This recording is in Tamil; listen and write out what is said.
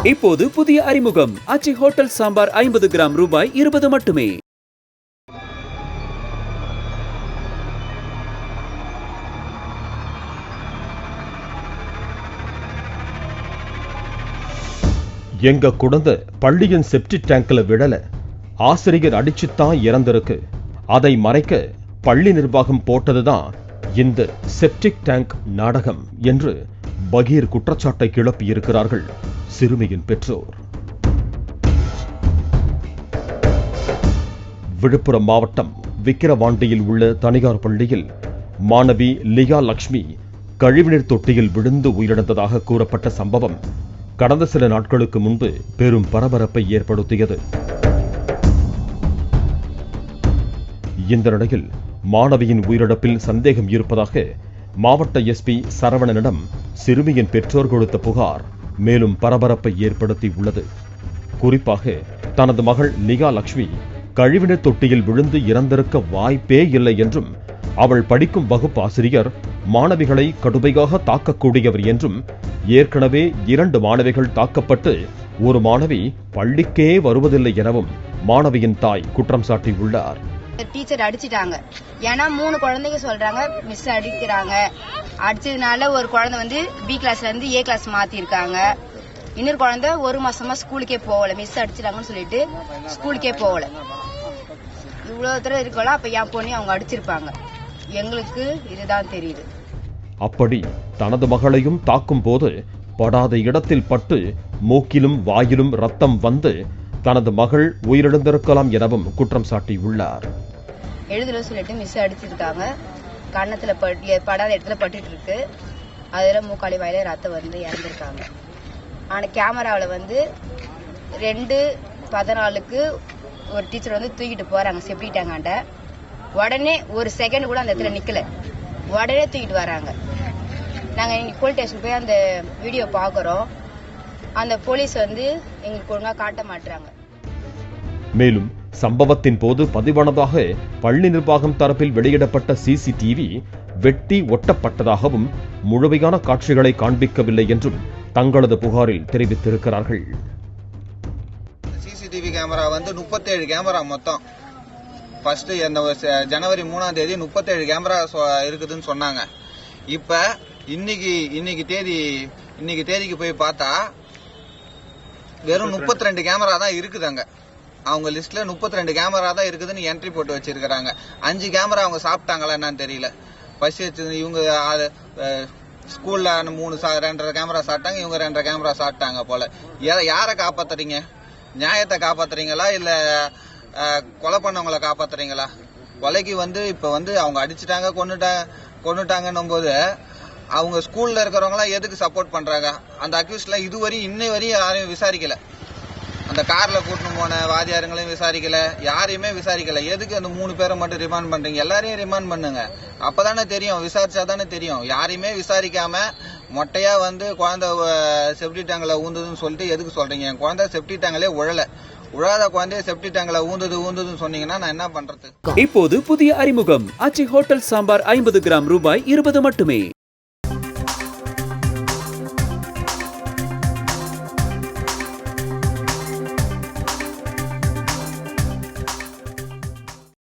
இப்போது புதிய அறிமுகம் ஆச்சி ஹோட்டல் சாம்பார் 50 கிராம் ரூபாய் 20 மட்டுமே. எங்க குழந்தை பள்ளியின் செப்டிக் டேங்க்ல விடல, ஆசிரியர் அடிச்சுத்தான் இறந்திருக்கு. அதை மறைக்க பள்ளி நிர்வாகம் போட்டதுதான் இந்த செப்டிக் டேங்க் நாடகம் என்று பகீர் குற்றச்சாட்டை கிளப்பி இருக்கிறார்கள் சிறுமியின் பெற்றோர். விழுப்புரம் மாவட்டம் விக்கிரவாண்டியில் உள்ள தனியார் பள்ளியில் மாணவி லியா லட்சுமி கழிவுநீர் தொட்டியில் விழுந்து உயிரிழந்ததாக கூறப்பட்ட சம்பவம் கடந்த சில நாட்களுக்கு முன்பு பெரும் பரபரப்பை ஏற்படுத்தியது. இந்த நிலையில் மாணவியின் உயிரிழப்பில் சந்தேகம் இருப்பதாக மாவட்ட எஸ்பி சரவணனிடம் சிறுமியின் பெற்றோர் கொடுத்த புகார் மேலும் பரபரப்பை ஏற்படுத்தி உள்ளது. குறிப்பாக தனது மகள் லியா லட்சுமி கழிவுநீர் தொட்டியில் விழுந்து இறந்திருக்க வாய்ப்பே இல்லை என்றும், அவள் படிக்கும் வகுப்பு ஆசிரியர் மாணவிகளை கடுமையாக தாக்கக்கூடியவர் என்றும், ஏற்கனவே 2 மாணவிகள் தாக்கப்பட்டு ஒரு மாணவி பள்ளிக்கே வருவதில்லை எனவும் மாணவியின் தாய் குற்றம் சாட்டியுள்ளார். டீச்சர் அடிச்சிட்டாங்க. ஏன்னா 3 குழந்தைங்க சொல்றாங்க மிஸ் அடிக்கிறாங்க. அடிச்சதுனால ஒரு குழந்தை வந்து பி கிளாஸ்ல இருந்து ஏ கிளாஸ் மாத்திருக்காங்க. இன்னொரு குழந்தை 1 மாசமா ஸ்கூலுக்கே போகல, மிஸ் அடிச்சிட்டாங்கன்னு சொல்லிட்டு ஸ்கூலுக்கே போகல. இவ்வளவு தூரம் இருக்கலாம். அப்ப என் பொண்ணு அவங்க அடிச்சிருப்பாங்க. எங்களுக்கு இதுதான் தெரியுது. அப்படி தனது மகளையும் தாக்கும் போது படாத இடத்தில் பட்டு மூக்கிலும் வாயிலும் ரத்தம் வந்து தனது மகள் உயிரிழந்திருக்கலாம் எனவும் குற்றம் சாட்டியுள்ளார். எழுதுல சொல்லிட்டு மிஸ் அடிச்சிருக்காங்க. கன்னத்துல படாத இடத்துல பட்டுட்டு இருக்கு. அதுல மூக்காளி வாயில ரத்தம் வந்து இறந்திருக்காங்க. ஆனா கேமராவில வந்து 2:14க்கு ஒரு டீச்சர் வந்து தூக்கிட்டு போறாங்க செப்டிக் டேங்காண்ட. உடனே ஒரு செகண்ட் கூட அந்த இடத்துல நிக்கல, உடனே தூக்கிட்டு வராங்க. நாங்க இன்னைக்கு போலீஸ் ஸ்டேஷன் போய் அந்த வீடியோ பாக்குறோம். அந்த போலீஸ் வந்து எங்களுக்கு ஒழுங்கா காட்ட மாட்டாங்க. மேலும் சம்பவத்தின் போது பதிவானதாக பள்ளி நிர்வாகம் தரப்பில் வெளியிடப்பட்ட சிசிடிவி வெட்டி ஒட்டப்பட்டதாகவும் முழுமையான காட்சிகளை காண்பிக்கவில்லை என்றும் தங்களது புகாரில் தெரிவித்திருக்கிறார்கள். சிசிடிவி கேமரா வந்து 37 கேமரா மொத்தம். ஃபர்ஸ்ட் ஜனவரி 3ஆம் தேதி 37 கேமரா இருக்குதுன்னு சொன்னாங்க. இப்ப இன்னைக்கு தேதிக்கு போய் பார்த்தா வெறும் 32 கேமரா தான் இருக்குதுங்க. அவங்க லிஸ்ட்ல 32 கேமரா தான் இருக்குதுன்னு என்ட்ரி போட்டு வச்சிருக்காங்க. 5 கேமரா அவங்க சாப்பிட்டாங்களா என்னன்னு தெரியல. பசி வச்சு இவங்க ஸ்கூல்ல 2.5 கேமரா சாப்பிட்டாங்க, இவங்க 2.5 கேமரா சாப்பிட்டாங்க போல. யாரை காப்பாத்துறீங்க? நியாயத்தை காப்பாத்துறீங்களா இல்ல கொலை பண்ணவங்களை காப்பாத்துறீங்களா? கொலைக்கு வந்து இப்ப வந்து அவங்க அடிச்சுட்டாங்க கொன்னுட்டாங்கன்னும் போது அவங்க ஸ்கூல்ல இருக்கிறவங்க எதுக்கு சப்போர்ட் பண்றாங்க? அந்த அக்யூஸ்ட்ல இன்னை வரையும் யாரையும் விசாரிக்கல. அந்த கார்ல கூட்டிட்டு போன வாதியாருங்களையும் விசாரிக்கல, யாரையுமே விசாரிக்கல. எதுக்கு அந்த 3 பேரை மட்டும் ரிமாண்ட் பண்றீங்க? எல்லாரையும் ரிமாண்ட் பண்ணுங்க. அப்பதானே தெரியும், விசாரிச்சாதானே தெரியும். யாரையுமே விசாரிக்காம மொட்டையா வந்து குழந்தை செப்டிக் டேங்க்ல ஊந்துதுன்னு சொல்லிட்டு எதுக்கு சொல்றீங்க? என் குழந்தை செப்டிக் டேங்க்லே உழாத குழந்தைய செப்டிக் டேங்க்ல ஊந்துதுன்னு சொன்னீங்கன்னா நான் என்ன பண்றது? இப்போது புதிய அறிமுகம் ஆச்சி ஹோட்டல் சாம்பார் 50 கிராம் ரூபாய் 20 மட்டுமே.